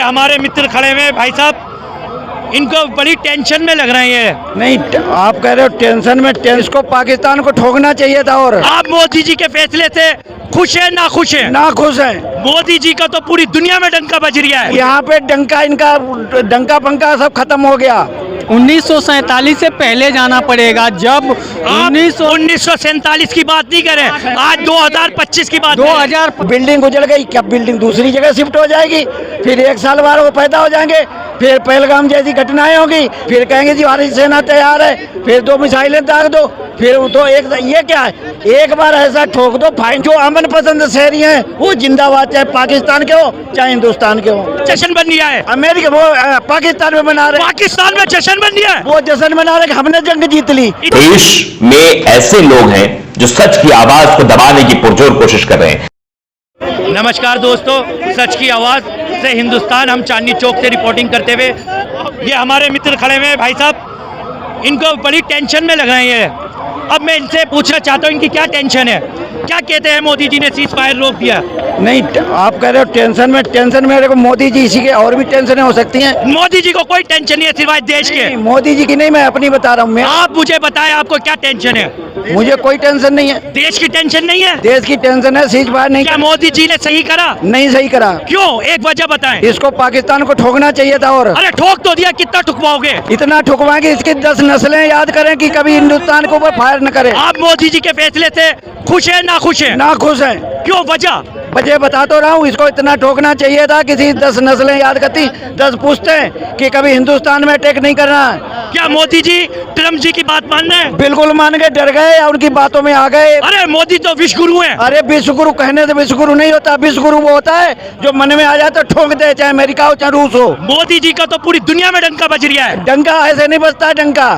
हमारे मित्र खड़े हुए हैं भाई साहब, इनको बड़ी टेंशन में लग रहे हैं। नहीं, आप कह रहे हो टेंशन में, इसको पाकिस्तान को ठोकना चाहिए था। और आप मोदी जी के फैसले से खुश हैं ना खुश हैं? ना खुश हैं। मोदी जी का तो पूरी दुनिया में डंका बज रहा है। यहाँ पे इनका डंका पंका सब खत्म हो गया। 1947 से पहले जाना पड़ेगा। जब 1947 की बात नहीं करें, आज 2025 की बात। 2000 बिल्डिंग उजड़ गई, क्या बिल्डिंग दूसरी जगह शिफ्ट हो जाएगी? फिर 1 साल बाद वो पैदा हो जाएंगे, फिर पहलगाम जैसी घटनाएं होगी, फिर कहेंगे जी हमारी सेना तैयार है, फिर 2 मिसाइलें दाग दो, फिर तो ये क्या है, एक बार ऐसा ठोक दो फाइन। जो अमन पसंद शहरी हैं वो जिंदाबाद, चाहे पाकिस्तान के हो चाहे हिंदुस्तान के हो। जश्न बन गया है अमेरिका वो पाकिस्तान में मना रहे, पाकिस्तान में जश्न बन गया है। वो जश्न मना रहे कि हमने जंग जीत ली। देश में ऐसे लोग हैं जो सच की आवाज को दबाने की पुरजोर कोशिश कर रहे हैं। नमस्कार दोस्तों, सच की आवाज से हिंदुस्तान, हम चांदनी चौक से रिपोर्टिंग करते हुए, ये हमारे मित्र खड़े हुए हैं भाई साहब, इनको बड़ी टेंशन में लग रहे हैं। अब मैं इनसे पूछना चाहता हूँ इनकी क्या टेंशन है, क्या कहते हैं मोदी जी ने सीज फायर रोक दिया? नहीं, आप कह रहे हो टेंशन में मेरे को मोदी जी, इसी के और भी टेंशनें हो सकती हैं। मोदी जी को कोई टेंशन नहीं है सिवाय देश के। मोदी जी की नहीं, मैं अपनी बता रहा हूँ। आप मुझे बताएं आपको क्या टेंशन है? मुझे कोई टेंशन नहीं है। देश की टेंशन नहीं है? देश की टेंशन है, सीज फायर नहीं। क्या मोदी जी ने सही करा? नहीं सही करा। क्यों, एक वजह बताएं। इसको पाकिस्तान को ठोकना चाहिए था। और अरे ठोक तो दिया, कितना ठुकवाओगे? इतना ठुकवाएंगे इसकी 10 नस्लें याद करें कि कभी हिंदुस्तान को ऊपर फायर न करे। आप मोदी जी के फैसले से खुश है ना खुश है? ना खुश है। क्यों, वजह? वजह बता तो रहा हूँ, इसको इतना ठोकना चाहिए था। किसी 10 नस्लें याद करती, 10 पूछते कि कभी हिंदुस्तान में अटैक नहीं करना। क्या मोदी जी ट्रम्प जी की बात मान रहे हैं? बिल्कुल मान गए, डर गए, उनकी बातों में आ गए। अरे मोदी तो विश्व गुरु हैं। अरे विश्व गुरु कहने से विश्व गुरु नहीं होता। विश्व गुरु वो होता है जो मन में आ जाए तो ठोक दे, चाहे अमेरिका हो चाहे रूस हो। मोदी जी का तो पूरी दुनिया में डंका बज रहा है। डंका ऐसे नहीं बजता है। डंका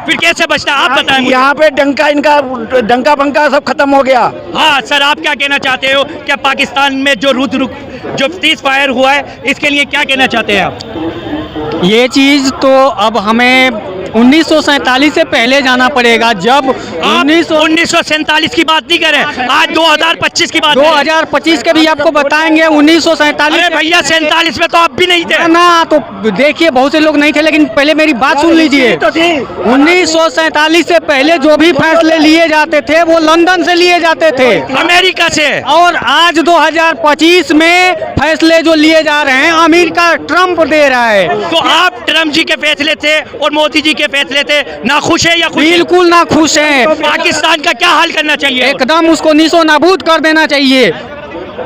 फिर कैसे बचता है, आप बताएं मुझे। यहाँ पे इनका डंका पंका सब खत्म हो गया। हाँ सर, आप क्या कहना चाहते हो? क्या पाकिस्तान में जो सीज फायर हुआ है, इसके लिए क्या कहना चाहते हैं आप? ये चीज़ तो अब हमें 1947 से पहले जाना पड़ेगा। जब 1947 की बात नहीं करें, आज 2025 की बात। 2025 के भी आपको बताएंगे। 1947। अरे भैया 47 में तो आप भी नहीं थे ना, तो देखिए बहुत से लोग नहीं थे, लेकिन पहले मेरी बात सुन लीजिए। 1947 से पहले जो भी फैसले लिए जाते थे वो लंदन से लिए जाते थे, अमेरिका से। और आज 2025 में फैसले जो लिए जा रहे हैं अमेरिका, ट्रम्प दे रहा है। तो आप ट्रम्प जी के फैसले थे और मोदी जी के फैसले थे ना खुश है या खुश? बिल्कुल ना खुश हैं। पाकिस्तान का क्या हाल करना चाहिए? एकदम उसको नीसो नाबूद कर देना चाहिए।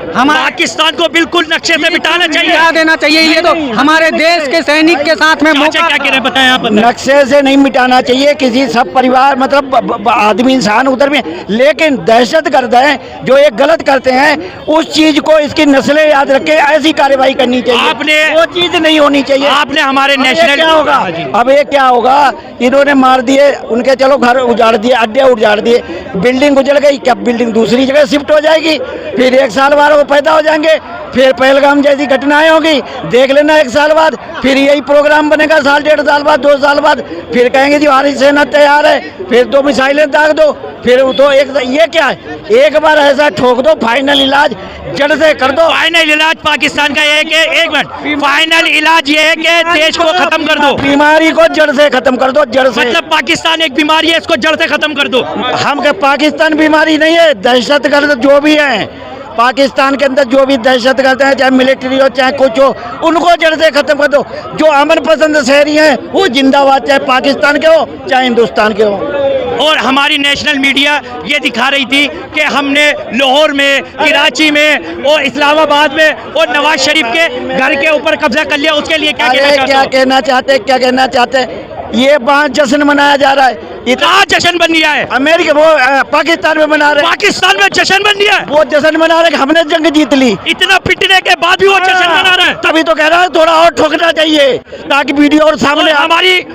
पाकिस्तान को बिल्कुल नक्शे से मिटाना चाहिए, मिटा देना चाहिए। ये तो हमारे देश के सैनिक के साथ में क्या कह रहे हैं बताएं आप? नक्शे से नहीं मिटाना चाहिए किसी सब परिवार, मतलब आदमी इंसान उधर भी, लेकिन दहशतगर्द है जो एक गलत करते हैं, उस चीज को इसकी नस्लें याद रख के ऐसी कार्रवाई करनी चाहिए। आपने वो चीज नहीं होनी चाहिए। आपने हमारे नेशनल क्या होगा अब, ये क्या होगा? इन्होंने मार दिए उनके, चलो घर उजाड़ दिए, अड्डे उजाड़ दिए, बिल्डिंग उजड़ गई, क्या बिल्डिंग दूसरी जगह शिफ्ट हो जाएगी? फिर 1 साल बाद वो पैदा हो जाएंगे, फिर पहलगाम जैसी घटनाएं होगी, देख लेना 1 साल बाद, फिर यही प्रोग्राम बनेगा साल 1.5 साल बाद, 2 साल बाद, फिर कहेंगे जी हमारी सेना तैयार है, फिर 2 मिसाइलें दाग दो, फिर तो ये क्या है, एक बार ऐसा ठोक दो, फाइनल इलाज जड़ से कर दो। फाइनल इलाज पाकिस्तान का एक मिनट, फाइनल इलाज ये है कि देश को खत्म कर दो, बीमारी को जड़ से खत्म कर दो, जड़ से। मतलब पाकिस्तान एक बीमारी है, इसको जड़ से खत्म कर दो। हम के पाकिस्तान बीमारी नहीं है, दहशतगर्द जो भी है पाकिस्तान के अंदर, जो भी दहशतगर्द हैं, चाहे मिलिट्री हो चाहे कुछ हो, उनको जड़ से खत्म कर दो। जो अमन पसंद शहरी हैं वो जिंदाबाद, चाहे पाकिस्तान के हो चाहे हिंदुस्तान के हो। और हमारी नेशनल मीडिया ये दिखा रही थी कि हमने लाहौर में, कराची में और इस्लामाबाद में और नवाज शरीफ के घर के ऊपर कब्जा कर लिया। उसके लिए क्या कहना चाहते हैं? ये वहाँ जश्न मनाया जा रहा है। कहाँ जश्न बन गया है? अमेरिका वो पाकिस्तान में मना रहे। पाकिस्तान में जश्न बन गया है? वो जश्न मना रहे कि हमने जंग जीत ली। इतना पिटने के बाद भी वो जश्न मना रहे हैं। तभी तो कह रहा है थोड़ा और ठोकना चाहिए ताकि वीडियो और सामने।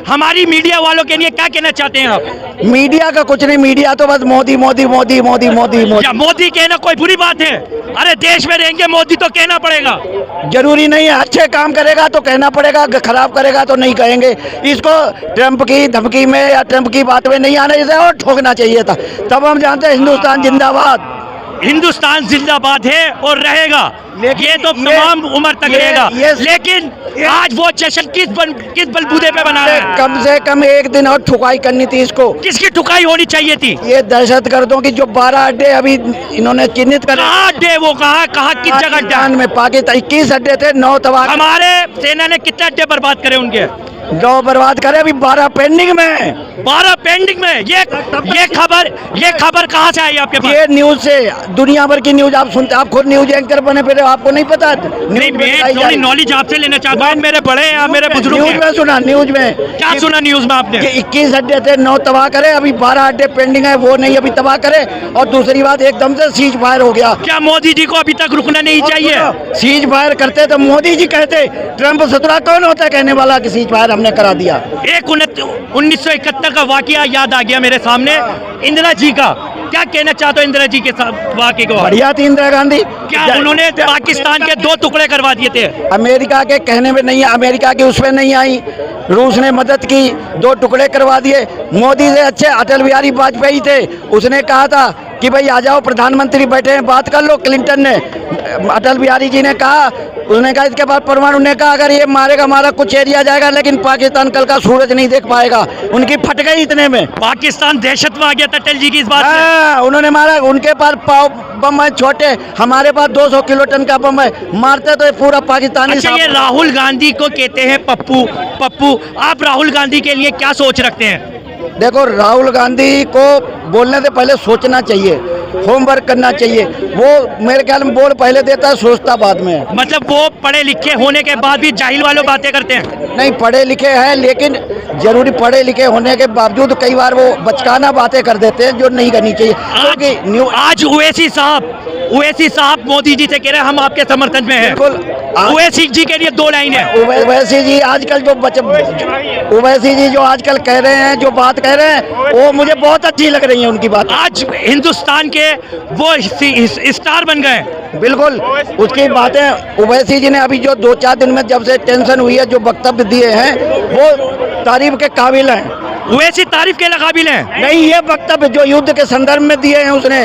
हमारी मीडिया वालों के लिए क्या कहना चाहते हैं आप? मीडिया का कुछ नहीं, मीडिया तो बस मोदी मोदी मोदी मोदी मोदी मोदी। क्या मोदी कहना कोई बुरी बात है? अरे देश में रहेंगे मोदी तो कहना पड़ेगा। जरूरी नहीं है, अच्छे काम करेगा तो कहना पड़ेगा, खराब करेगा तो नहीं कहेंगे। इसको ट्रंप की धमकी में या ट्रंप की बात में नहीं आना चाहिए और ठोकना चाहिए था। तब हम जानते हैं हिंदुस्तान जिंदाबाद। हिंदुस्तान जिंदाबाद है और रहेगा, ये तो तमाम उम्र तक रहेगा। लेकिन आज वो जश्न किस बलबूते पे बना रहे हैं? कम से कम एक दिन और ठुकाई करनी थी इसको। किसकी ठुकाई होनी चाहिए थी? ये दहशतगर्दों की जो 12 अड्डे अभी इन्होंने चिन्हित करे। कहाँ अड्डे, वो कहाँ किस जगह पाकिस्तान में 21 अड्डे थे, 9 तबाह। हमारे सेना ने कितने अड्डे बर्बाद करे उनके? 2 बर्बाद करे, अभी 12 पेंडिंग में। 12 पेंडिंग में। ये खबर कहाँ से आई आपके पास? ये न्यूज से, दुनिया भर की न्यूज आप सुनते, आप खुद न्यूज एंकर बने फिर आपको नहीं पता? नहीं, मैं थोड़ी नॉलेज आपसे लेना चाहता हूँ। मेरे बड़े हैं, मेरे बुजुर्ग न्यूज में सुना, न्यूज में क्या सुना? न्यूज में आपने 21 अड्डे थे, 9 तबाह करे, अभी 12 अड्डे पेंडिंग है, वो नहीं अभी तबाह करे। और दूसरी बात, एकदम से सीज फायर हो गया। क्या मोदी जी को अभी तक रुकना नहीं चाहिए? सीज फायर करते तो मोदी जी कहते, ट्रम्प सतुरा कौन होता है कहने वाला कि सीज फायर हमने करा दिया। एक 1971 का वाकया याद आ गया मेरे सामने, इंदिरा जी का। क्या कहना चाहते हो इंदिरा जी के वाकये को? बढ़िया थी इंदिरा गांधी। क्या उन्होंने पाकिस्तान के 2 टुकड़े करवा दिए थे? अमेरिका के कहने में नहीं, अमेरिका की उसमें नहीं आई, रूस ने मदद की, 2 टुकड़े करवा दिए। मोदी से अच्छे अटल बिहारी वाजपेयी थे, उसने कहा था कि भाई आ जाओ, प्रधानमंत्री बैठे हैं, बात कर लो। क्लिंटन ने, अटल बिहारी जी ने कहा, उसने कहा इसके बाद परमाणु ने कहा अगर ये मारेगा हमारा कुछ एरिया जाएगा, लेकिन पाकिस्तान कल का सूरज नहीं देख पाएगा। उनकी फट गई इतने में। पाकिस्तान दहशत में आ गया था अटल जी की इस बात में। उन्होंने मारा, उनके पास बम है छोटे, हमारे पास 200 किलो टन का बम है, मारते तो ये पूरा पाकिस्तानी। अच्छा, ये राहुल गांधी को कहते हैं पप्पू, आप राहुल गांधी के लिए क्या सोच रखते हैं? देखो, राहुल गांधी को बोलने से पहले सोचना चाहिए, होमवर्क करना चाहिए। वो मेरे ख्याल में बोल पहले देता है, सोचता बाद में। मतलब वो पढ़े लिखे होने के बाद भी जाहिल वालों बातें करते हैं? नहीं, पढ़े लिखे हैं, लेकिन जरूरी पढ़े लिखे होने के बावजूद कई बार वो बचकाना बातें कर देते हैं जो नहीं करनी चाहिए। आज ओवैसी साहब मोदी जी से कह रहे हैं हम आपके समर्थन में हैं। ओवैसी जी के लिए 2 लाइन है। ओवैसी जी आजकल ओवैसी जी जो आजकल कह रहे हैं, जो बात कह रहे हैं, वो मुझे बहुत अच्छी लग रही है उनकी बात। आज हिंदुस्तान के वो स्टार बन गए। बिल्कुल, उसकी बातें ओवैसी जी ने अभी जो 2-4 दिन में जब से टेंशन हुई है, जो वक्तव्य दिए हैं, वो तारीफ के काबिल हैं। ओवैसी तारीफ के काबिल हैं? नहीं, ये वक्तव्य जो युद्ध के संदर्भ में दिए हैं उसने,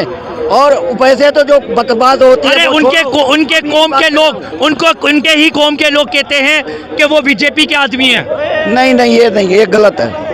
और वैसे तो जो बकवास होती है, उनके कौम के लोग, उनके ही कौम के लोग कहते हैं कि वो बीजेपी के आदमी हैं। नहीं, ये गलत है।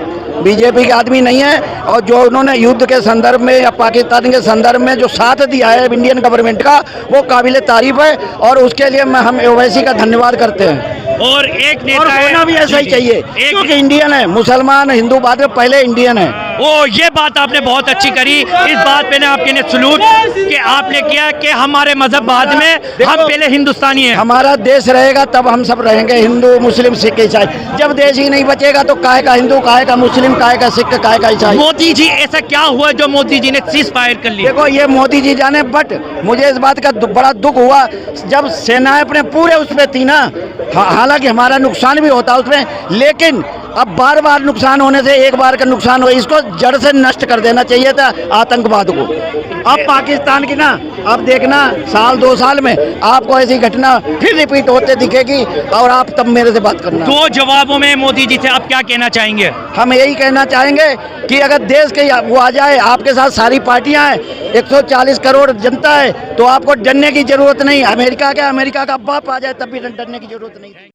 बीजेपी के आदमी नहीं है, और जो उन्होंने युद्ध के संदर्भ में या पाकिस्तान के संदर्भ में जो साथ दिया है इंडियन गवर्नमेंट का, वो काबिल तारीफ है, और उसके लिए हम ओवैसी का धन्यवाद करते हैं। और एक नेता होना भी ऐसा ही चाहिए, क्योंकि इंडियन है, मुसलमान हिंदू बाद में, पहले इंडियन है। ओ, ये बात आपने बहुत अच्छी करी। इस बात पे आपके ने सलूट कि आपने किया कि हमारे मजहब बाद में, हम पहले हिंदुस्तानी हैं। हमारा देश रहेगा तब हम सब रहेंगे, हिंदू मुस्लिम सिख ईसाई। जब देश ही नहीं बचेगा तो काहे का हिंदू, काहे का मुस्लिम, काहे का सिख, काहे का ईसाई। मोदी जी, ऐसा क्या हुआ जो मोदी जी ने सीज फायर कर ली? देखो, ये मोदी जी जाने, बट मुझे इस बात का बड़ा दुख हुआ जब सेनाएं अपने पूरे उस पे थी ना। हालांकि हमारा नुकसान भी होता उसमें, लेकिन अब बार नुकसान होने से एक बार का नुकसान हो, इसको जड़ से नष्ट कर देना चाहिए था आतंकवाद को। अब पाकिस्तान की ना, अब देखना 1-2 साल में आपको ऐसी घटना फिर रिपीट होते दिखेगी, और आप तब मेरे से बात करना। 2 जवाबों में मोदी जी से आप क्या कहना चाहेंगे? हम यही कहना चाहेंगे कि अगर देश के वो आ जाए, आपके साथ सारी पार्टियां हैं, 140 करोड़ जनता है, तो आपको डरने की जरूरत नहीं। अमेरिका का बाप आ जाए तब भी डरने की जरूरत नहीं।